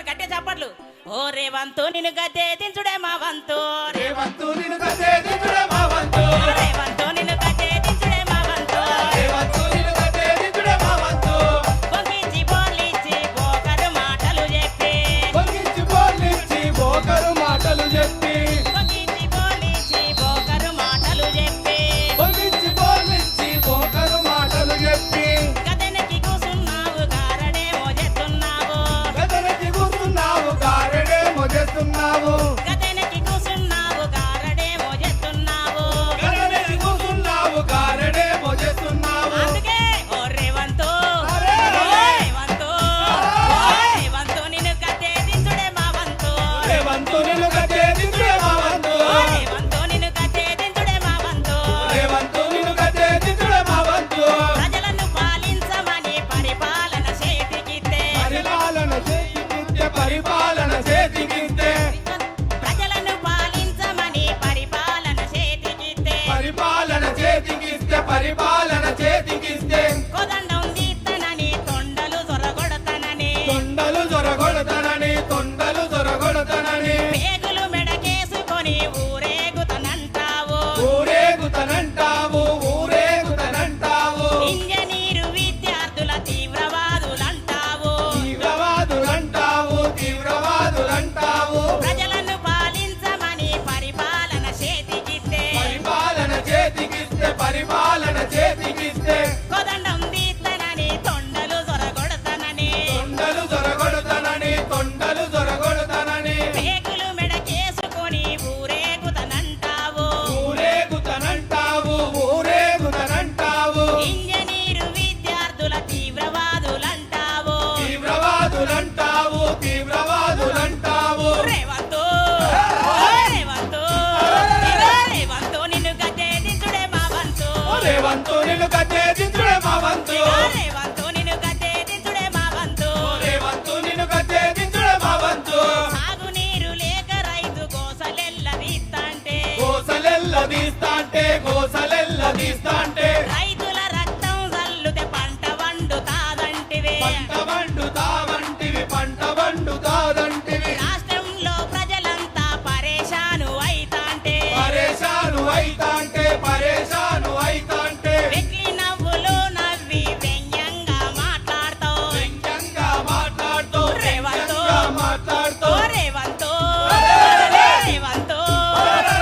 గట్టే చెప్పట్లు. ఓ రేవంతు నిన్ను గద్దె దించుడే మా వంతు, రేవంతు నిన్ను గద్దె దించుడే మా వంతు, రేవంతు నిన్ను గద్దె దించుడే మా వంతు, రేవంతు నిన్ను గద్దె దించుడే మా వంతు. పొంగిచ్చి బోర్లిచ్చి బోకరు మాటలు చెప్పి, పొంగిచ్చి బోర్లిచ్చి బోకరు మాటలు చెప్పి, పొంగిచ్చి బోర్లిచ్చి బోకరు మాటలు చెప్పి, పొంగిచ్చి బోర్లిచ్చి బోకరు మాటలు చెప్పి, గదెనకి కూసున్నావు గారడే మోజెత్తున్నావు, గదెనకి కూస్తున్నావు గారెడే మోజేస్తున్నావు, గదెనకి కూసున్నావు గారడే మోజెత్తున్నావు. గదెనకి కూస్తున్నావు గారెడే మోజేస్తున్నావు. అందుకే ఓ రేవంతు, అరే! ఓ రేవంతు, ఓ రేవంతు నిన్ను గద్దె దించుడే మా వంతు, రేవంతు నిన్ను గద్దె దించుడే మా వంతు, ఓ రేవంతు నిన్ను గద్దె దించుడే మా వంతు. రేవంతు నిన్ను గద్దె దించుడే మా వంతు. ప్రజలను పాలించమని పరిపాలన చేతికిస్తే, పరిపాలన చేతికిస్తే, పరిపాలన చేతికిస్తే, ప్రజలను పాలించమని పరిపాలన చేతికిస్తే, పరిపాలన చేతికిస్తే, పరిపాలన చేతికిస్తే, కోదండం తీత్తనని తొండలు సొరగొడతనని, తొండలు జొరగొడతానని, తొండలు జొరగొడతానని, పేగులు మెడకేసుకొని ఊరేగుతనంటావు, ఊరేగుతనంటావు, ఊరేగుతనంటావు, ఇంజనీరు విద్యార్థుల తీవ్రవాదులంటావు, తీవ్రవాదులంటావు, తీవ్రవాదులంటావు, ప్రజలను పాలించమని పరిపాలన చేతికిస్తే, పరిపాలన చేతికిస్తే, పరిపాలన చేతికిస్తే, కోదండం తీత్తనని తొండలు సొరగొడతనని, తొండలు జొరగొడతానని, తొండలు జొరగొడతానని, పేగులు మెడకేసుకొని ఊరేగుతనంటావు, ఊరేగుతనంటావు, ఊరేగుతనంటావు, ఇంజనీరు విద్యార్థుల తీవ్రవాదులంటావు. తీవ్రవాదులంటావు, తీవ్రవాదులంటావు. రేవంతు, ఓ రేవంతు, ఇగో రేవంతు నిన్ను గద్దె దించుడే మా వంతు, రేవంతు నిన్ను గద్దె దించుడే మా వంతు, ఇగో రేవంతు నిన్ను గద్దె దించుడే మా వంతు. రేవంతు నిన్ను గద్దె దించుడే మా వంతు. సాగునీరు లేక రైతు గోసలెల్లదీత్తంటే, గోసలెల్ల తీస్తాంటే, గోసలెల్ల తీస్తాంటే, రైతుల రక్తం చల్లుతే పంట వండుతాదంటివే, పంట వండుతావంటివి, పంట వండుతాదంటివి, రాష్ట్రంలో ప్రజలంతా పరేషాను అయితాంటే, పరేషాను అయితాంటే, పరేషాను అయితాంటే, వెక్కి నవ్వులు నవ్వి వ్యంగ్యంగా మాట్లాడతావు, వ్యంగ్యంగా మాట్లాడుతూ, రేవంతు, వ్యంగ్యంగా మాట్లాడుతూ, ఓ రేవంతు, రేవంతు,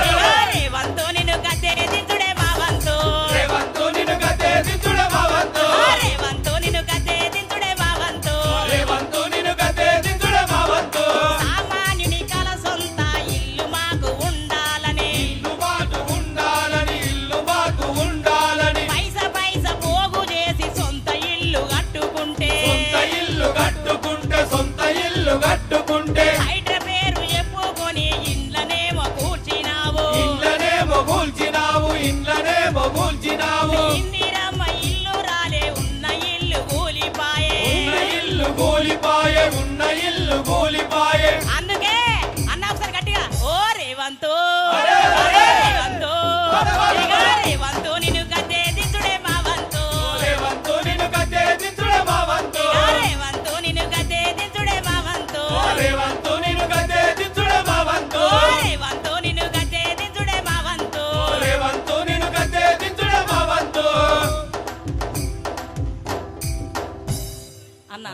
ఇగో రేవంతు నిన్ను గద్దె దించుడే మా వంతు, రేవంతు నిన్ను గద్దె దించుడే మా వంతు, ఓ రేవంతు నిన్ను గద్దె దించుడే మా వంతు. రేవంతు నిన్ను గద్దె దించుడే మా వంతు. సామాన్యుని కల సొంత ఇల్లు మాకు ఉండాలని, ఇల్లు మాకు ఉండాలని, ఇల్లు మాకు ఉండాలని, పైస పైస పోగు చేసి సొంత ఇల్లు కట్టుకుంటే, సొంత ఇల్లు కట్టుకుంటే, సొంత ఇల్లు కట్టుకుంటే, హైడ్ర పేరు చెప్పుకొని ఇండ్లనేమో కూర్చినావు, ఇళ్ళనేమో కూల్చినావు, ఇళ్ళనేమో కూల్చినావు, ఇందిరమ్మ ఇల్లు రాలే ఉన్న ఇల్లు కూలిపాయే. ఉన్న ఇల్లు కూలిపాయే, ఉన్న ఇల్లు కూలిపాయే. అందుకే అన్న ఒకసారి గట్టిగా ఓ రేవంతు, అరే! ఓ రేవంతు, అరే! ఇగో రేవంతు నిన్ను గద్దె దించుడే మా వంతు, రేవంతు నిన్ను గద్దె దించుడే మా వంతు, ఇగో రేవంతు నిన్ను గద్దె దించుడే మా వంతు, రేవంతు నిన్ను గద్దె దించుడే మా వంతు, ఓ రేవంతు నిన్ను గద్దె దించుడే మా వంతు. రేవంతు నిన్ను గద్దె దించుడే మా వంతు. అన్న